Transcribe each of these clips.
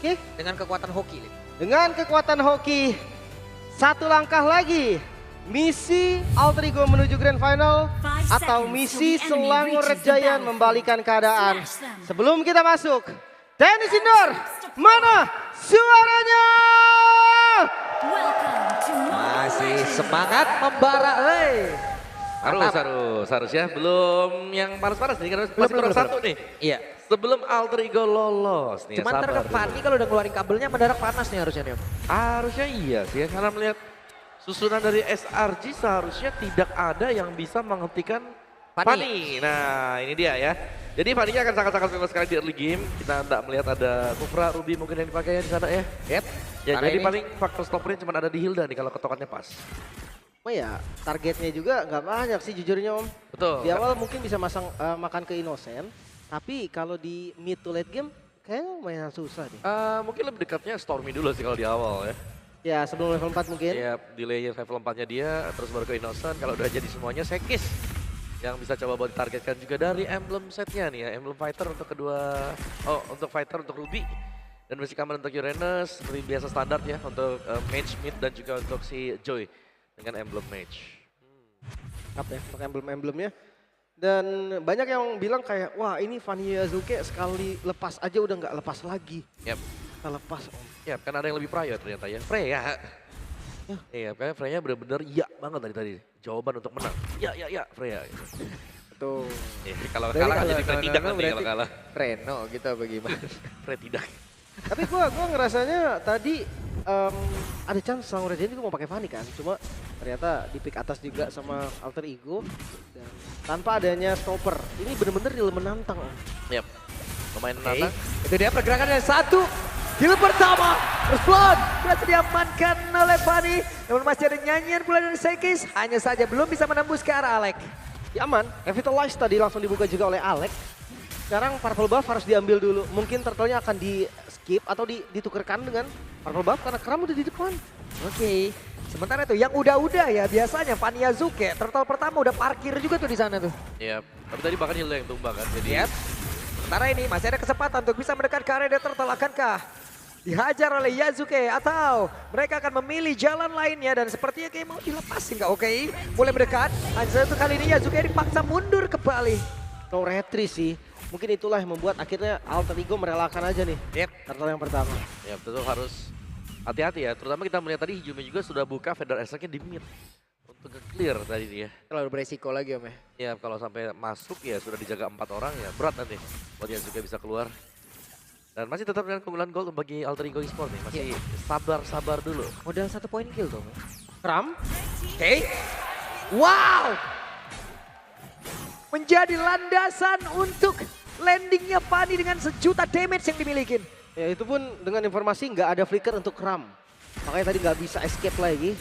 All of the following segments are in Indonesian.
Oke, Dengan kekuatan hoki. Lip. dengan kekuatan hoki, satu langkah lagi. Misi Alter Ego menuju Grand Final atau misi Selangor Rejayan membalikan keadaan. Sebelum kita masuk, tenis indoor, mana suaranya? Masih semangat membara. Harus ya. Belum yang panas-panas nih karena masih kurang satu nih. Iya. Sebelum Alter Ego lolos nih. Cuman sabar ntar ke dulu. Fanny kalau udah ngeluarin kabelnya mendadak panas nih harusnya nih Om. Harusnya iya sih ya, karena melihat susunan dari SRG seharusnya tidak ada yang bisa menghentikan Fanny. Fanny. Nah ini dia ya. Jadi Fanny akan sangat-sangat bebas sekali di early game. Kita tidak melihat ada Kufra, Ruby mungkin yang dipakai ya di sana ya. Yep. Ya Karena jadi ini- paling faktor stoppernya cuma ada di Hilda nih kalau ketokannya pas. Oh ya, targetnya juga nggak banyak sih jujurnya Om. Betul. Di awal mungkin bisa masang makan ke Innocent, tapi kalau di mid to late game kayaknya lumayan susah deh. Mungkin lebih dekatnya Stormy dulu sih kalau di awal ya. Ya sebelum level 4 mungkin. Ya delay level 4-nya dia, terus baru ke Innocent. Kalau udah jadi semuanya Sekis yang bisa coba buat ditargetkan juga dari emblem setnya nih ya. Emblem fighter untuk kedua, untuk fighter untuk Ruby. Dan basic command untuk Uranus, seperti biasa standar ya. Untuk mage mid dan juga untuk si Joy dengan emblem mage. Up ya untuk emblem-emblemnya. Dan banyak yang bilang kayak, wah ini Fanny Azuke sekali lepas aja udah nggak lepas lagi. Yap, Kita lepas Om. ya kan ada yang lebih prayo ternyata ya. Freya. Iya, kayaknya Freya bener-bener iya banget tadi. Jawaban untuk menang. Ya, Freya. Gitu. Tuh. Ya, kalau Berarti kalah kan kalau jadi Frey no, tidak no, nanti berarti- kalau kalah. Reno gitu apa gimana? Frey tidak. Tapi gua ngerasanya tadi ada chance Selangor Rejayan juga mau pakai Fanny kan. Cuma ternyata di pick atas juga sama Alter Ego. Dan tanpa adanya stopper. Ini bener-bener real menantang Om. Yap. Lumayan Oke, menantang. itu dia pergerakan dari satu. Kill pertama, Rusblon berhasil diamankan oleh Fanny. Namun masih ada nyanyian pula dari Sekis. Hanya saja belum bisa menembus ke arah Alek. Ya aman, Revitalize tadi langsung dibuka juga oleh Alex. Sekarang Purple Buff harus diambil dulu. Mungkin turtle-nya akan di skip atau ditukerkan dengan Purple Buff karena Kram udah di depan. Oke, sementara itu yang udah-udah ya biasanya Fanny Azuke. Turtle pertama udah parkir juga tuh di sana tuh. Yap. Tapi tadi bahkan Hilda yang tumbang kan. Jadi Yep. Sementara ini masih ada kesempatan untuk bisa mendekat ke area Turtle. Akankah dihajar oleh Yazuke atau mereka akan memilih jalan lainnya dan sepertinya kayak mau dilepasin nggak? Oke, mulai mendekat. Hanya satu kali ini Yazuke dipaksa mundur kembali. No retry sih. Mungkin itulah yang membuat akhirnya Alter Ego merelakan aja nih. Yep. Turtle yang pertama. ya tentu harus hati-hati ya. Terutama kita melihat tadi Hijume juga sudah buka Feder Esseknya di mid. Untuk clear tadi dia. Terlalu beresiko lagi Om ya. Ya kalau sampai masuk ya sudah dijaga 4 orang ya berat nanti. Buat yang juga bisa keluar. Dan masih tetap dengan keunggulan gol bagi Alter Ego Esport nih. Masih sabar-sabar dulu. Modal 1 poin kill tuh. Kram, Oke. Wow. Menjadi landasan untuk landingnya Fanny dengan sejuta damage yang dimiliki. ya itu pun dengan informasi nggak ada flicker untuk Kram. Makanya tadi nggak bisa escape lagi.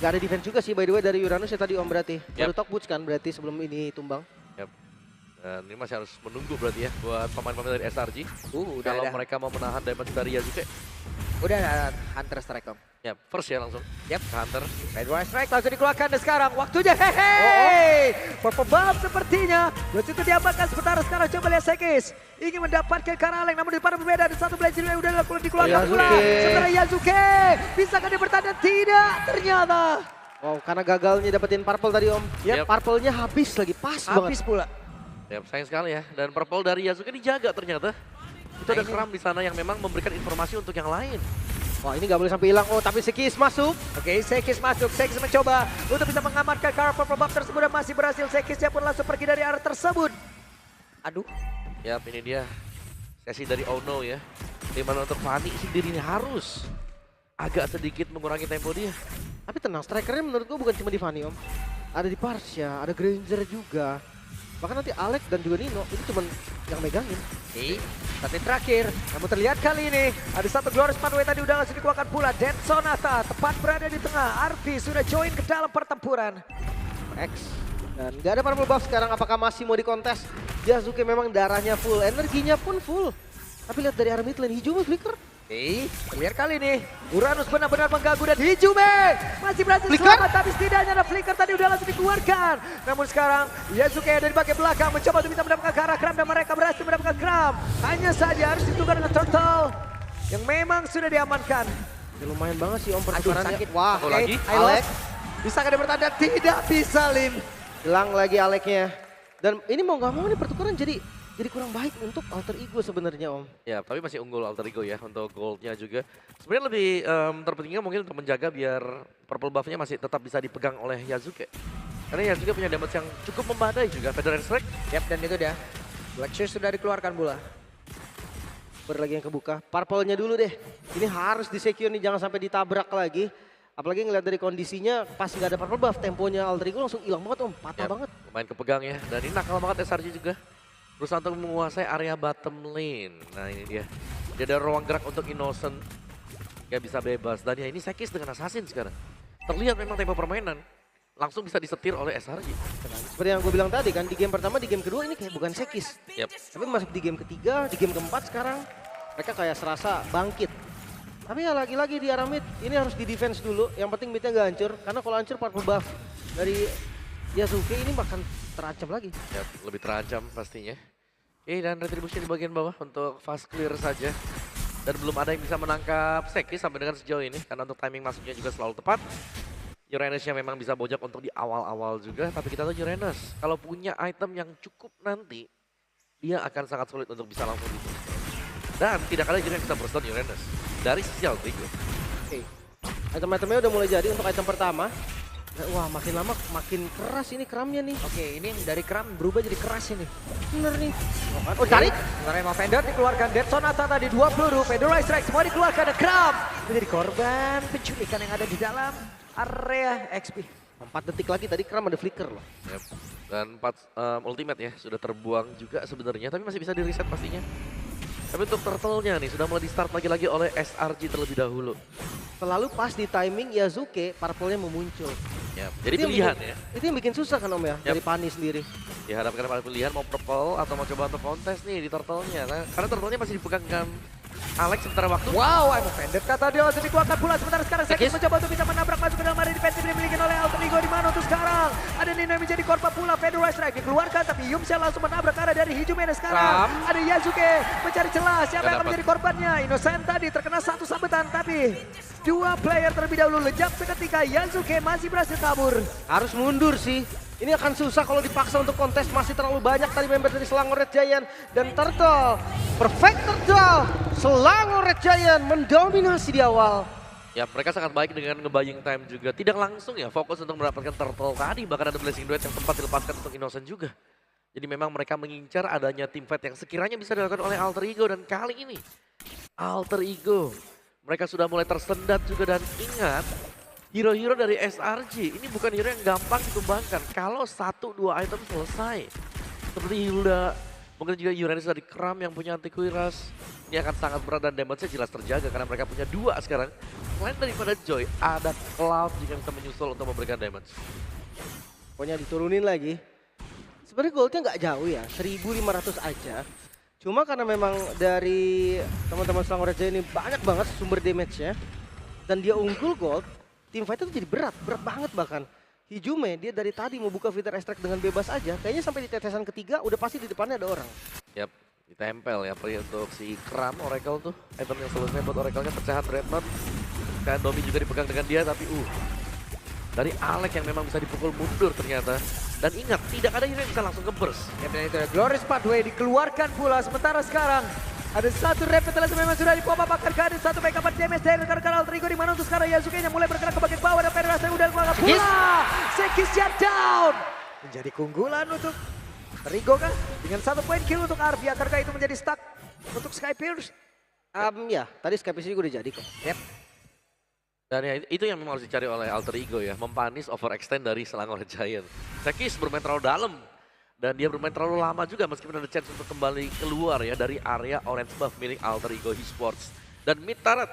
Nggak ada defense juga sih by the way dari Uranus ya tadi Om berarti. Baru talk boots kan berarti sebelum ini tumbang. Yap. Dan ini masih harus menunggu berarti ya buat pemain-pemain dari SRG. Udah Kalau ada. mereka mau menahan damage dari Yazuke. Udah ada Hunter Strike Om. Ya first ya langsung. Yap. Ke Hunter. Red Wire Strike langsung dikeluarkan dan sekarang waktunya hehe. Purple Buff sepertinya belum itu diamankan sementara sekarang coba lihat Sekis. Ingin mendapatkan Karaleng namun di pada berbeda ada satu blade yang udah dikeluarkan pula. Yazuke. Sementara Yazuke bisakah dia bertanda? Tidak ternyata. Wow, karena gagalnya dapetin purple tadi Om. Yep. Purple-nya habis lagi, pas banget. Habis pula. Ya sayang sekali ya. Dan purple dari Yazuke dijaga ternyata. Itu ada ini- Kram di sana yang memang memberikan informasi untuk yang lain. Wah, ini nggak boleh sampai hilang. Oh, tapi Sekis masuk. Oke, Sekis masuk. Sekis mencoba untuk bisa mengamankan Karl Purple Buff tersebut dan masih berhasil. Sekisnya pun langsung pergi dari arah tersebut. Aduh. Yap ini dia sesi dari Oh No ya. Dimana untuk Fanny sendiri ini harus agak sedikit mengurangi tempo dia. Tapi tenang, strikernya menurut gua bukan cuma di Fanny Om. Ada di Parsha, ada Granger juga. Bahkan nanti Alex dan juga Nino itu cuma yang megangin. Oke, tapi terakhir. Namun terlihat kali ini ada satu Glorious Pathway tadi udah langsung dikeluarkan pula. Dead Sonata tepat berada di tengah. Arvi sudah join ke dalam pertempuran. X. Dan nggak ada purple buff sekarang. Apakah masih mau dikontes? Yazuke memang darahnya full, energinya pun full. Tapi lihat dari arah mid lane, Hijume flicker. Oke, terlihat kali ini Uranus benar-benar mengganggu dan Hijume masih berhasil Flicker? selamat, tapi setidaknya ada flicker tadi udah langsung dikeluarkan. Namun sekarang Yazuke dari bagian belakang mencoba untuk bisa mendapatkan ke arah Kram dan mereka berhasil mendapatkan Kram. Hanya saja harus ditukar dengan Turtle. yang memang sudah diamankan. Ya, lumayan banget sih Om Aduh, pertukarannya. sakit. Wah, Satu lagi. Alex. Bisa kan dia bertanda? Tidak bisa, Lim. Hilang lagi Alexnya. Dan ini mau nggak mau nih pertukaran jadi kurang baik untuk Alter Ego sebenarnya Om. Ya, tapi masih unggul Alter Ego ya untuk goldnya juga. Sebenarnya lebih terpentingnya mungkin untuk menjaga biar purple buff-nya masih tetap bisa dipegang oleh Yasuke. Karena Yasuke punya damage yang cukup memadai juga. Federer Strike. Yap, dan itu dia. Black Shoes sudah dikeluarkan pula. Lagi yang kebuka. Purple-nya dulu deh. Ini harus di-secure nih, jangan sampai ditabrak lagi. Apalagi ngeliat dari kondisinya pas nggak ada purple buff, temponya Alter Ego langsung hilang banget Om, patah banget. Lumayan kepegang ya. Dan ini nakal banget SRG juga. Berusaha untuk menguasai area bottom lane. Nah ini dia. Dia ada ruang gerak untuk Innocent. Gak bisa bebas. Dan ya ini Sekis dengan Assassin sekarang. Terlihat memang tempo permainan. Langsung bisa disetir oleh SRG. Seperti yang gue bilang tadi kan, di game pertama, di game kedua ini kayak bukan Sekis. Yap. Tapi masuk di game ketiga, di game keempat sekarang, mereka kayak serasa bangkit. Tapi ya lagi-lagi di arah mid, ini harus di defense dulu. Yang penting midnya gak hancur, karena kalau hancur purple buff dari Yasuke ini bahkan terancam lagi. Ya, lebih terancam pastinya. Oke, dan retribution di bagian bawah untuk fast clear saja. Dan belum ada yang bisa menangkap Sekis sampai dengan sejauh ini. Karena untuk timing masuknya juga selalu tepat. Uranusnya memang bisa bojok untuk di awal-awal juga. Tapi kita tahu Uranus, kalau punya item yang cukup nanti, dia akan sangat sulit untuk bisa langsung di-burst. Dan tidak ada juga yang bisa burst down Uranus. Dari sisi Alter Ego. Oke, item-itemnya udah mulai jadi untuk item pertama. Wah, makin lama makin keras ini keramnya nih. Oke, ini dari kram berubah jadi keras ini. Bener nih. Oh, tarik. Sebenarnya emang Fender dikeluarkan. Dead Sonata tadi 2 peluru. Federer Strike semua dikeluarkan. Ada kram. Menjadi korban penculikan yang ada di dalam area XP. 4 detik lagi tadi kram ada flicker loh. Yep. Dan 4 ultimate ya sudah terbuang juga sebenarnya. Tapi masih bisa di reset pastinya. Tapi untuk turtle-nya nih sudah mulai di start lagi-lagi oleh SRG terlebih dahulu. Selalu pas di timing Yasuke, purple-nya memuncul. Yep. Jadi Itu yang pilihan bikin- ya. Itu yang bikin susah kan Om ya, dari Pani sendiri. Dihadapkan pada pilihan mau purple atau mau coba untuk kontes nih di turtle-nya. Nah, karena turtle-nya masih dipegangkan Alex sementara waktu. Wow, I'm offended. Kata dia langsung dikeluarkan pula. Sementara sekarang Sekis Sekis. mencoba untuk bisa menabrak masuk ke dalam area defensif yang dimiliki oleh Alter Ego. Di mana untuk sekarang? Ada Nino yang menjadi korban pula. Federer Strike dikeluarkan tapi Yumsel langsung menabrak ke arah dari Hijumene sekarang. Kram. Ada Yasuke mencari celah. Siapa yang Gak akan dapat. menjadi korbannya? Innocent tadi terkena satu sabetan tapi 2 player terlebih dahulu lejap seketika. Yasuke masih berhasil kabur. Harus mundur sih. Ini akan susah kalau dipaksa untuk kontes, masih terlalu banyak tadi member dari Selangor Red Giant dan Turtle. Perfect Turtle, Selangor Red Giant mendominasi di awal. Ya mereka sangat baik dengan nge-buying time juga. Tidak langsung ya fokus untuk mendapatkan turtle tadi. Bahkan ada blessing duet yang sempat dilepaskan untuk Innocent juga. Jadi memang mereka mengincar adanya team fight yang sekiranya bisa dilakukan oleh Alter Ego. Dan kali ini Alter Ego mereka sudah mulai tersendat juga. Dan ingat hero-hero dari SRG ini bukan hero yang gampang ditumbangkan. Kalau 1-2 item selesai. Seperti Hilda, mungkin juga Uranus dari Kram yang punya anti kuiras. Ini akan sangat berat dan damage-nya jelas terjaga karena mereka punya 2 sekarang. Selain daripada Joy, ada Cloud juga bisa menyusul untuk memberikan damage. Pokoknya diturunin lagi. Sebenarnya goldnya nggak jauh ya, 1.500 aja. Cuma karena memang dari teman-teman Selangor Red Giant ini banyak banget sumber damage-nya. Dan dia unggul gold, team fight itu jadi berat banget bahkan. Hijume dia dari tadi mau buka fitur extract dengan bebas aja, kayaknya sampai di tetesan ketiga udah pasti di depannya ada orang. Yap, ditempel ya untuk si Kram Oracle tuh. Item yang selesai buat Oracle-nya pecahan Dreadnought. Kan Domi juga dipegang dengan dia tapi dari Alex yang memang bisa dipukul mundur ternyata. Dan ingat, tidak ada hero yang bisa langsung ke-burst. Ya, dan itu ada Glorious Pathway dikeluarkan pula. Sementara sekarang ada satu repetilas memang sudah dipompa bakar ke ada satu backup damage dari rekan-rekan Alter Ego. Di mana untuk sekarang Yasuke-nya mulai bergerak ke bagian bawah dan Federer udah keluar pula. Sekis down. Menjadi keunggulan untuk Alter Ego kan. Dengan 1 poin kill untuk Arvi. Akankah itu menjadi stuck untuk Skypierce? Ya, tadi Skype juga udah jadi kok. Yep. Dan ya itu yang memang harus dicari oleh Alter Ego ya. Mempanis overextend dari Selangor Giant. Sekis bermain terlalu dalam. Dan dia bermain terlalu lama juga meskipun ada chance untuk kembali keluar ya dari area orange buff milik Alter Ego Esports. Dan mid turret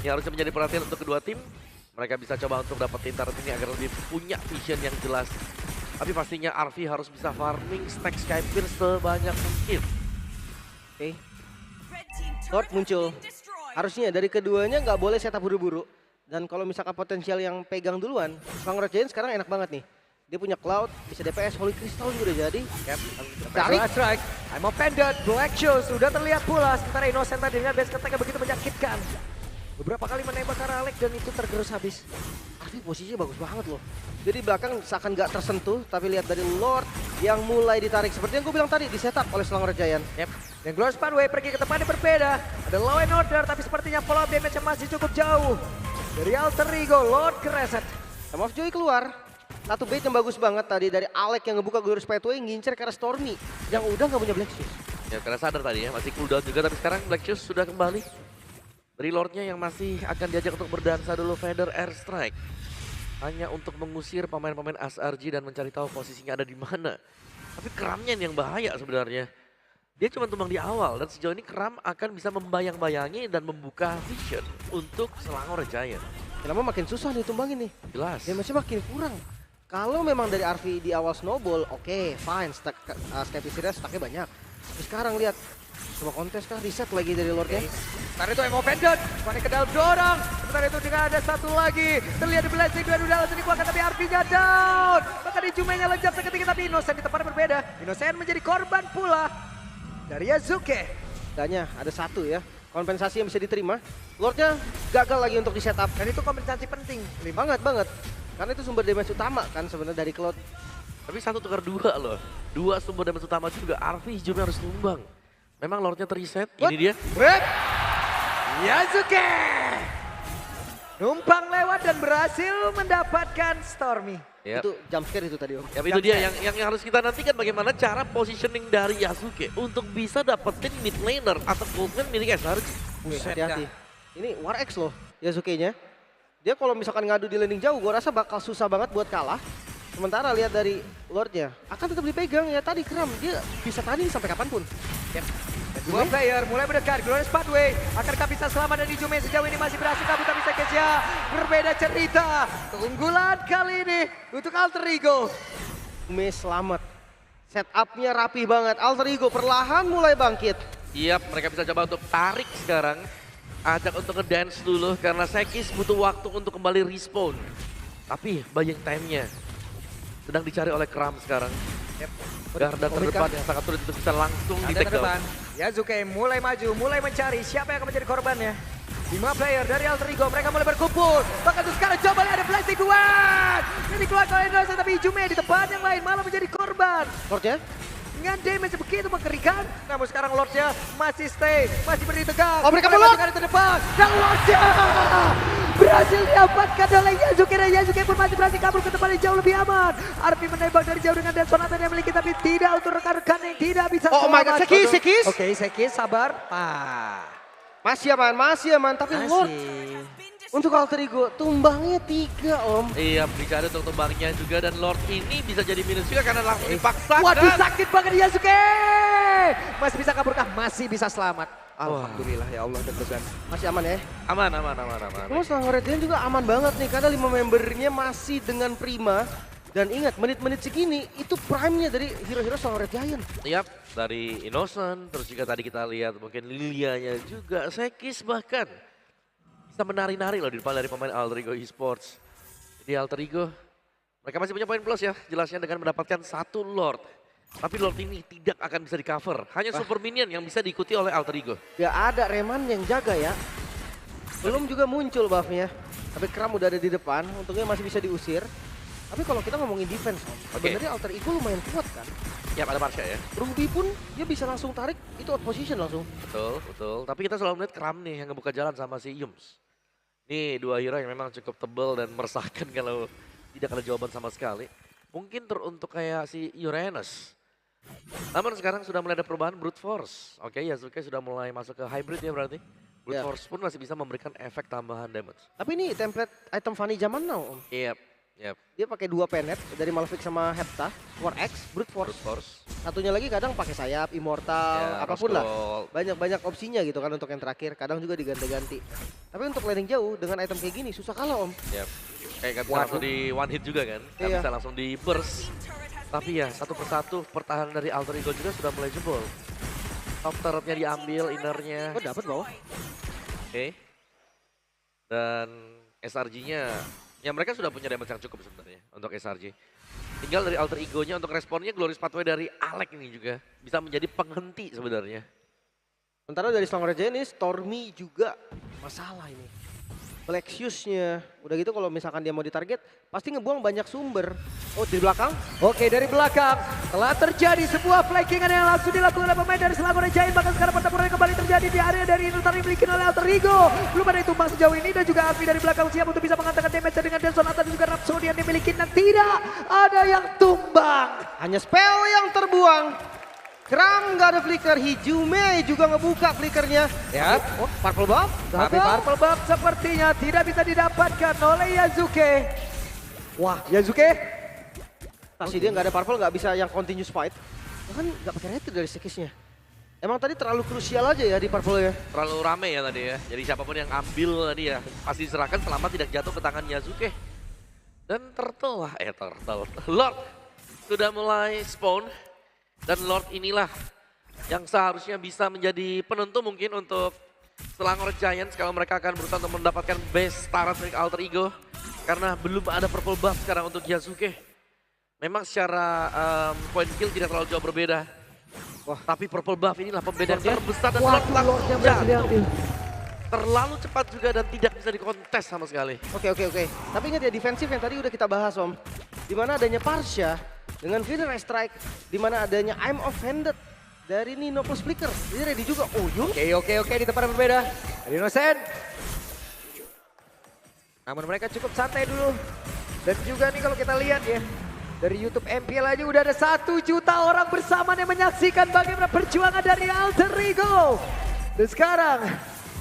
yang harusnya menjadi perhatian untuk kedua tim. Mereka bisa coba untuk dapetin turret ini agar lebih punya vision yang jelas. Tapi pastinya Arvi harus bisa farming stack Skypierce sebanyak mungkin. Oke. Lord muncul. Harusnya dari keduanya nggak boleh setup buru-buru. Dan kalau misalkan potensial yang pegang duluan, Selangor Red Giant sekarang enak banget nih. Dia punya Cloud, bisa DPS, Holy Crystal juga udah jadi. Yep. Tarik. Strike. I'm offended. Black Shoes sudah terlihat pula. Sementara Innocent tadi dengan base attack yang begitu menyakitkan. Beberapa kali menembak ke arah Alex dan itu tergerus habis. Arfi posisinya bagus banget loh. Jadi belakang seakan nggak tersentuh, tapi lihat dari Lord yang mulai ditarik. Seperti yang gue bilang tadi, di setup oleh Selangor Giant. Yep. Dan Glorious Pathway pergi ke tempat yang berbeda. Ada Law and Order, tapi sepertinya follow up damage masih cukup jauh. Dari Alter Ego, Lord ke reset. Time of Joy keluar. Satu bait yang bagus banget tadi dari Alec yang ngebuka Glorious Pathway, ngincer ke arah Stormy yang udah nggak punya Black Shoes. Ya karena sadar tadi ya, masih cooldown juga, tapi sekarang Black Shoes sudah kembali. Dari Lordnya yang masih akan diajak untuk berdansa dulu Feather Airstrike. Hanya untuk mengusir pemain-pemain SRG dan mencari tahu posisinya ada di mana. Tapi Keramnya yang bahaya sebenarnya. Dia cuma tumbang di awal dan sejauh ini Keram akan bisa membayang-bayangi dan membuka vision untuk Selangor Giant. Kenapa makin susah nih tumbangin nih? Jelas. Damage-nya makin kurang. Kalau memang dari Arfi di awal snowball, oke, fine, Skepticity stacknya banyak. Tapi sekarang lihat, coba kontes kah, reset lagi dari Lordnya. Sementara itu I'm offended. Panik ke dalam dorong. Sementara itu juga ada satu lagi. Terlihat di blessing dua udah langsung dikeluarkan tapi Arfi-nya down. Maka di Jumenya lejap seketika tapi Innocent di tempat yang berbeda. Innocent menjadi korban pula dari Yazuke. Danya ada satu ya, kompensasi yang bisa diterima. Lordnya gagal lagi untuk di setup. Dan itu kompensasi penting. Banget. Karena itu sumber damage utama kan sebenarnya dari Cloud. Tapi satu tukar dua loh. Dua sumber damage utama juga. Arfi hijaunya harus tumbang. Memang Lordnya terreset. Ini dia. Break. Yazuke numpang lewat dan berhasil mendapatkan Stormy. Yep. Itu jump scare itu tadi Om. Ya, itu dia yang harus kita nantikan bagaimana cara positioning dari Yasuke untuk bisa dapetin mid laner atau gold lane milik SRG. Hati-hati. Ini War X loh Yasuke-nya. Dia kalau misalkan ngadu di landing jauh, gua rasa bakal susah banget buat kalah. Sementara lihat dari Lordnya, akan tetap dipegang ya tadi Keram. Dia bisa tanding sampai kapanpun. Yep. Dua player mulai mendekat, Glorious Pathway. Akankah bisa selamat dari Jume sejauh ini masih berhasil kabur tapi Sekesya berbeda cerita. Keunggulan kali ini untuk Alter Ego. Jume selamat. Setupnya rapi banget. Alter Ego perlahan mulai bangkit. Iya, mereka bisa coba untuk tarik sekarang. Ajak untuk ngedance dulu karena Sekis butuh waktu untuk kembali respawn. Tapi buying time-nya sedang dicari oleh Keram sekarang. Yep. Garda terdepan yang sangat sulit untuk bisa langsung di take down. Yazuke mulai maju, mulai mencari siapa yang akan menjadi korbannya. 5 player dari Alter Ego, mereka mulai berkumpul. Bahkan tuh sekarang coba lihat ada flashing duet. Ini keluar oleh Indonesia tapi Jume di tempat yang lain malah menjadi korban. Lordnya Dengan damage begitu mengerikan, namun sekarang Lordnya masih stay, masih berdiri tegak. Oh, mereka melot melot! ke depan. Dan Lordnya berhasil didapatkan oleh Yazuke dan Yazuke pun masih berhasil kabur ke tempat yang jauh lebih aman. Arfi menembak dari jauh dengan Desonatan yang memiliki tapi tidak untuk rekan-rekan yang tidak bisa Oh my god, Sekis. Oke, Sekis sabar. Masih aman, tapi Lord untuk Alter Ego tumbangnya 3 Om. Iya, dicari untuk tumbangnya juga dan Lord ini bisa jadi minus juga karena langsung dipaksakan. Waduh, sakit banget Yazuke. Masih bisa kaburkah? Masih bisa selamat. Alhamdulillah ya Allah deg-degan. Masih aman ya? Aman. Terus Selangor Giant juga aman banget nih karena 5 membernya masih dengan prima. Dan ingat menit-menit segini itu prime-nya dari hero-hero Selangor Giant. Yap, dari Innocent, terus juga tadi kita lihat mungkin Lilianya juga, Sekis bahkan bisa menari-nari loh di depan dari pemain Alter Ego Esports. Jadi Alter Ego, mereka masih punya poin plus ya, jelasnya dengan mendapatkan 1 Lord. Tapi Lord ini tidak akan bisa di cover, hanya super minion yang bisa diikuti oleh Alter Ego. Gak ada Reman yang jaga ya. Belum juga muncul buff-nya. Tapi Kram udah ada di depan, untungnya masih bisa diusir. Tapi kalau kita ngomongin defense, sebenarnya Alter Ego lumayan kuat kan. Ya ada Marsha ya. Ruby pun dia bisa langsung tarik, itu out position langsung. Betul. Tapi kita selalu melihat Kram nih yang ngebuka jalan sama si Yums. Ini 2 hero yang memang cukup tebal dan meresahkan kalau tidak ada jawaban sama sekali. Mungkin teruntuk kayak si Uranus. Namun sekarang sudah mulai ada perubahan Brute Force. Oke, Yasuke sudah mulai masuk ke hybrid ya berarti. Brute Force pun masih bisa memberikan efek tambahan damage. Tapi ini template item funny zaman now Om. Yep. Dia pakai 2 penet dari Malefic sama Hepta, War X, Brute Force. Satunya lagi kadang pakai sayap, Immortal, apapun lah. Banyak opsinya gitu kan untuk yang terakhir. Kadang juga diganti-ganti. Tapi untuk landing jauh dengan item kayak gini susah kalah Om. Yep. Kayak gak bisa langsung di one hit juga kan. Gak bisa langsung di burst. Tapi ya satu persatu pertahanan dari Alter Ego juga sudah mulai jebol. Top turretnya diambil, innernya. Oh dapat bawah. Oke. Dan SRG-nya Ya mereka sudah punya damage yang cukup sebenarnya untuk SRJ. Tinggal dari alter egonya untuk responnya Glorious Pathway dari Alec ini juga bisa menjadi penghenti sebenarnya. Sementara dari Selangor Rejaya ini Stormy juga masalah ini. Black Shoes-nya, udah gitu kalau misalkan dia mau ditarget, pasti ngebuang banyak sumber. Oh, di belakang? Oke, dari belakang telah terjadi sebuah flankingan yang langsung dilakukan oleh pemain dari Selangor Rejaya. Bahkan sekarang pertempuran kembali terjadi di area dari Inutari dimiliki oleh Alter Ego. Belum ada tumbang sejauh ini dan juga Arfi dari belakang siap untuk bisa mengantarkan damage dengan Denson Atta dan juga Rhapsody yang dimiliki dan tidak ada yang tumbang. Hanya spell yang terbuang. Kram nggak ada flicker, Hijume juga ngebuka flickernya. Ya, Oh, Purple Buff? tapi Gagal. Purple Buff sepertinya tidak bisa didapatkan oleh Yazuke. Wah, Yazuke. Pasti dia nggak ada Purple, nggak bisa yang continuous fight. Bahkan nggak pakai retri dari Sekisnya. Emang tadi terlalu krusial aja ya di Purple ya. Terlalu rame ya tadi ya. Jadi siapapun yang ambil tadi ya pasti diserahkan selama tidak jatuh ke tangan Yazuke. Dan Turtle Lord sudah mulai spawn. Dan Lord inilah yang seharusnya bisa menjadi penentu mungkin untuk Selangor Giants kalau mereka akan berusaha untuk mendapatkan base start dari Alter Ego. Karena belum ada purple buff sekarang untuk Yasuke. Memang secara point kill tidak terlalu jauh berbeda. Wah, tapi purple buff inilah pembeda yang terbesar dan Lordnya berhasil diambil. terlalu cepat juga dan tidak bisa dikontes sama sekali. Oke. Tapi ingat ya defensif yang tadi udah kita bahas Om. Dimana adanya Parsha dengan Feeder Strike. Dimana adanya I'm Offended dari Nino plus Flicker. Jadi ready juga. Oh yuk. Oke, di tempat yang berbeda. Dari Innocent. Namun mereka cukup santai dulu. Dan juga nih kalau kita lihat ya. Dari YouTube MPL aja udah ada 1 juta orang bersama yang menyaksikan bagaimana perjuangan dari Alter Ego. Dan sekarang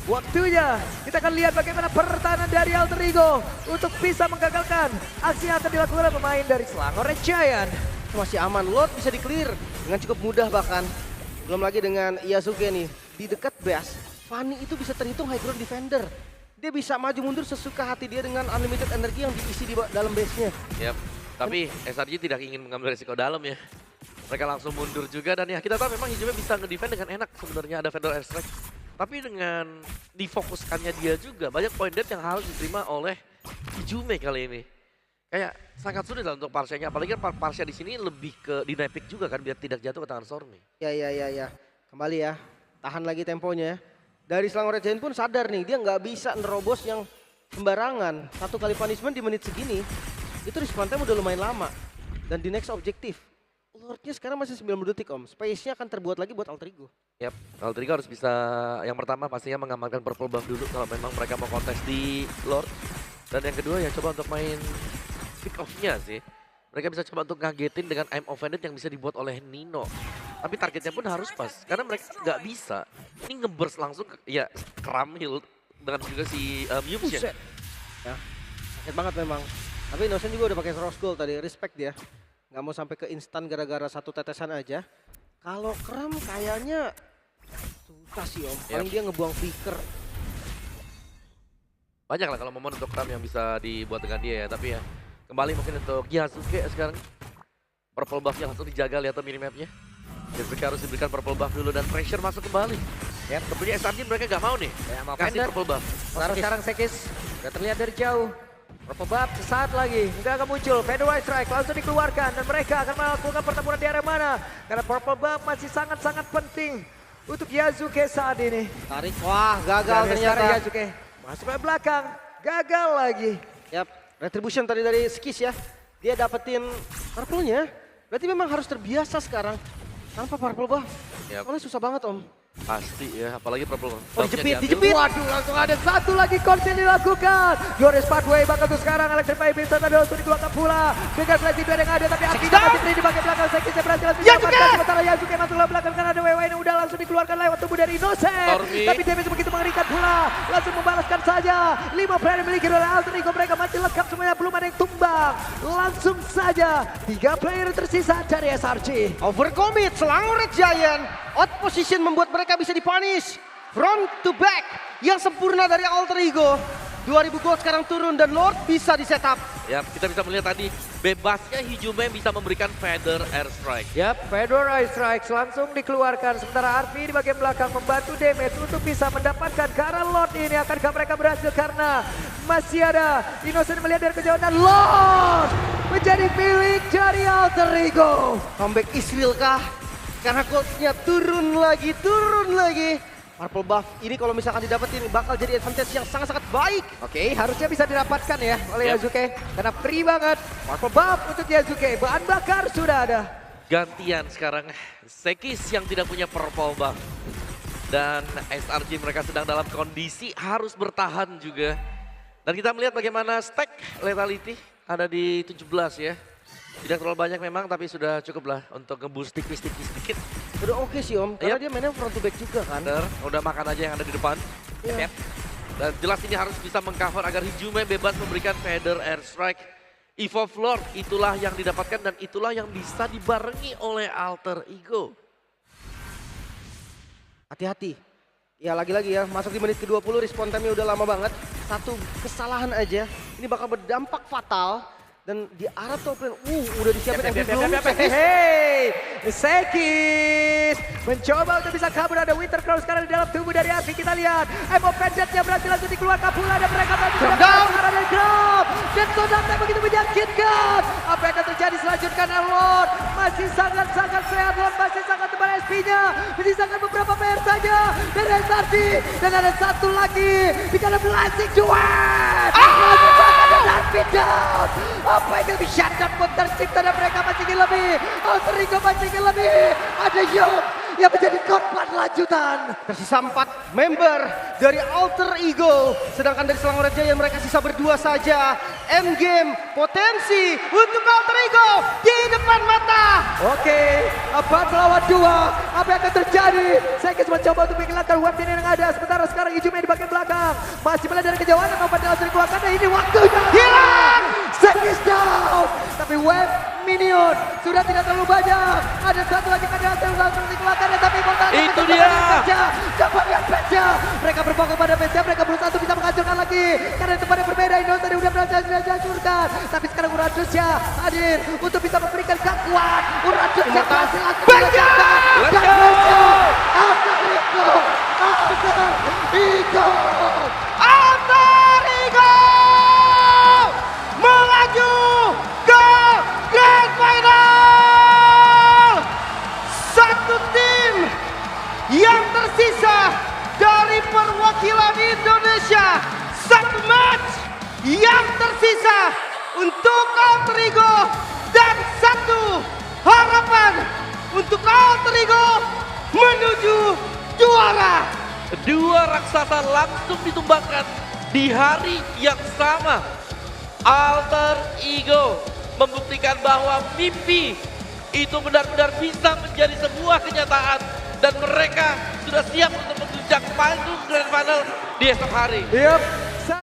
waktunya kita akan lihat bagaimana pertahanan dari Alter Ego untuk bisa menggagalkan aksi yang akan dilakukan oleh pemain dari Selangor Giant. Masih aman. Lord bisa di-clear dengan cukup mudah bahkan. Belum lagi dengan Yasuke nih. Di dekat base, Fanny itu bisa terhitung high ground defender. Dia bisa maju mundur sesuka hati dia dengan unlimited energi yang diisi di dalam base-nya. Yap. Tapi SRG tidak ingin mengambil resiko dalam ya. Mereka langsung mundur juga dan ya kita tahu memang Hijume bisa nge-defend dengan enak sebenarnya ada Vendor Airstrike. Tapi dengan difokuskannya dia juga banyak point dead yang harus diterima oleh Hijume kali ini. Kayak sangat sulit lah untuk Parsha-nya, apalagi kan Parsha di sini lebih ke dynamic juga kan biar tidak jatuh ke tangan Stormy. Ya. Kembali ya. Tahan lagi temponya ya. Dari Selangor Giant pun sadar nih, dia nggak bisa nerobos yang sembarangan. 1 kali punishment di menit segini, itu respawn time udah lumayan lama. Dan di next objektif, Lordnya sekarang masih 90 detik Om. Space-nya akan terbuat lagi buat Alter Ego. Yap, Alter Ego harus bisa yang pertama pastinya mengamankan purple buff dulu kalau memang mereka mau kontes di Lord. Dan yang kedua ya coba untuk main pick off-nya sih. Mereka bisa coba untuk ngagetin dengan I'm Offended yang bisa dibuat oleh Nino. Tapi targetnya pun harus pas, karena mereka nggak bisa. Ini nge-burst langsung ke, ya Kram heal dengan juga si Muse ya. Ya, sakit banget memang. Tapi Innocent juga udah pakai Rose Gold tadi, respect dia. Nggak mau sampai ke instan gara-gara 1 tetesan aja. Kalau Kram kayaknya susah sih Om, paling dia ngebuang flicker. Banyak lah kalau momen untuk Kram yang bisa dibuat dengan dia ya, tapi ya kembali mungkin untuk Yasuke sekarang. Purple buff-nya langsung dijaga, lihat tuh minimapnya. Yasuke harus diberikan purple buff dulu dan pressure masuk kembali. Ya, tentunya SRG mereka nggak mau nih mau kasih Fender. purple buff. Sekarang Sekis udah terlihat dari jauh. Purple buff sesaat lagi nggak akan muncul. Federal Strike langsung dikeluarkan dan mereka akan melakukan pertempuran di area mana? Karena purple buff masih sangat-sangat penting untuk Yasuke saat ini. Tarik, wah gagal Dan ternyata. sekarang Yasuke masuk ke belakang, gagal lagi. Yap, retribution tadi dari Skis ya. Dia dapetin purple-nya. Berarti memang harus terbiasa sekarang tanpa purple buff. Yap. Soalnya susah banget Om. Pasti ya, apalagi purple Oh, buff-nya dijepit. Waduh, langsung ada 1 lagi konsen dilakukan. Glorious Pathway bahkan tuh sekarang Electric Fire bisa tadi langsung dikeluarkan pula. Dengan flash itu yang ada tapi akhirnya masih beri di bagian belakang. Sekisnya berhasil menyelamatkan. Sementara Yasuke masuk ke belakang karena ada WW yang udah langsung dikeluarkan lewat tubuh dari Innocent. Stormy. Tapi damage begitu mengerikan pula. Langsung membalaskan saja. 5 player yang dimiliki oleh Alter Ego. Mereka masih lengkap semuanya, belum ada yang tumbang. Langsung saja 3 player tersisa dari SRG. Overcommit, Selangor Giant. Out position membuat mereka bisa dipunish. Front to back yang sempurna dari Alter Ego. 2000 gold sekarang turun dan Lord bisa di setup. Ya, kita bisa melihat tadi bebasnya Hijume bisa memberikan Feather Airstrike. Yap, Fedora Strikes langsung dikeluarkan. Sementara Arfi di bagian belakang membantu damage untuk bisa mendapatkan karena Lord ini. Akankah mereka berhasil karena Masih ada Innocent melihat dari kejauhan dan Lord menjadi milik dari Alter Ego. Comeback Israel kah? Karena goldnya turun lagi. Purple buff ini kalau misalkan didapetin bakal jadi advantage yang sangat-sangat baik. Oke, harusnya bisa didapatkan ya oleh Yap. Yasuke. Karena free banget. Purple buff untuk Yasuke. Bahan bakar sudah ada. Gantian sekarang Sekis yang tidak punya purple buff. Dan SRG mereka sedang dalam kondisi harus bertahan juga. Dan kita melihat bagaimana stack lethality ada di 17 ya. Tidak terlalu banyak memang tapi sudah cukup lah untuk nge-boost tipis-tipis dikit. Udah oke sih Om, karena Yap. dia mainnya front to back juga kan. Bener, udah makan aja yang ada di depan. Iya. Yep. Dan jelas ini harus bisa mengcover agar Hijume bebas memberikan feather airstrike. Evolve Lord itulah yang didapatkan dan itulah yang bisa dibarengi oleh Alter Ego. Hati-hati. Ya lagi-lagi ya, masuk di menit ke-20 respon time-nya udah lama banget. Satu kesalahan aja, ini bakal berdampak fatal. Dan di arah top lane, udah disiapin MVP belum? Hey, Sekis mencoba untuk bisa kabur. Ada Winter Crown sekarang di dalam tubuh dari Afi. Kita lihat Emo Pendantnya berhasil langsung dikeluarkan pula dan mereka berhasil sekarang dari Grab. Dan kontaknya begitu menyakitkan. Apa yang akan terjadi selanjutnya? Lord masih sangat-sangat sehat. Lord masih sangat tebal SP-nya. Menyisakan beberapa player saja. Dan SRT. Dan ada satu lagi. Di dalam Blazing Duet. Lanjut down. Apa yang lebih shutdown pun tercipta dan mereka masih ingin lebih. Alter Ego masih ingin lebih. Ada Yop yang menjadi korban lanjutan. Tersisa 4 member dari Alter Ego. Sedangkan dari Selangor Jaya mereka sisa berdua saja. Endgame potensi untuk Alter Ego di depan mata. Oke, 4 lawan 2. Apa yang akan terjadi? Sekis mencoba untuk menghilangkan web ini yang ada. Sementara sekarang Hijume di bagian belakang. Masih melihat dari kejauhan dan obat langsung dikeluarkan. Dan ini waktunya. Hilang! Sekis down. Tapi web minion sudah tidak terlalu banyak. Ada satu lagi pada yang langsung dikeluarkan. Tapi Itu dia. Coba lihat Peja. Mereka berfokus pada Peja. Mereka berusaha untuk bisa menghancurkan lagi. Karena tempat yang berbeda. Indo tadi udah berhasil dihancurkan. Tapi sekarang Uranusnya hadir untuk bisa memberikan kekuatan. Uranusnya berhasil langsung dihancurkan. Let's go! Alter Ego. Alter Ego. Alter Ego melaju ke Grand Final. Satu tim yang tersisa dari perwakilan Indonesia. Satu match yang tersisa untuk Alter Ego. Dan satu harapan untuk Alter Ego menuju juara. Dua raksasa langsung ditumbangkan di hari yang sama. Alter Ego membuktikan bahwa mimpi itu benar-benar bisa menjadi sebuah kenyataan. Dan mereka sudah siap untuk menunjang panggung Grand Final di esok hari. Yep,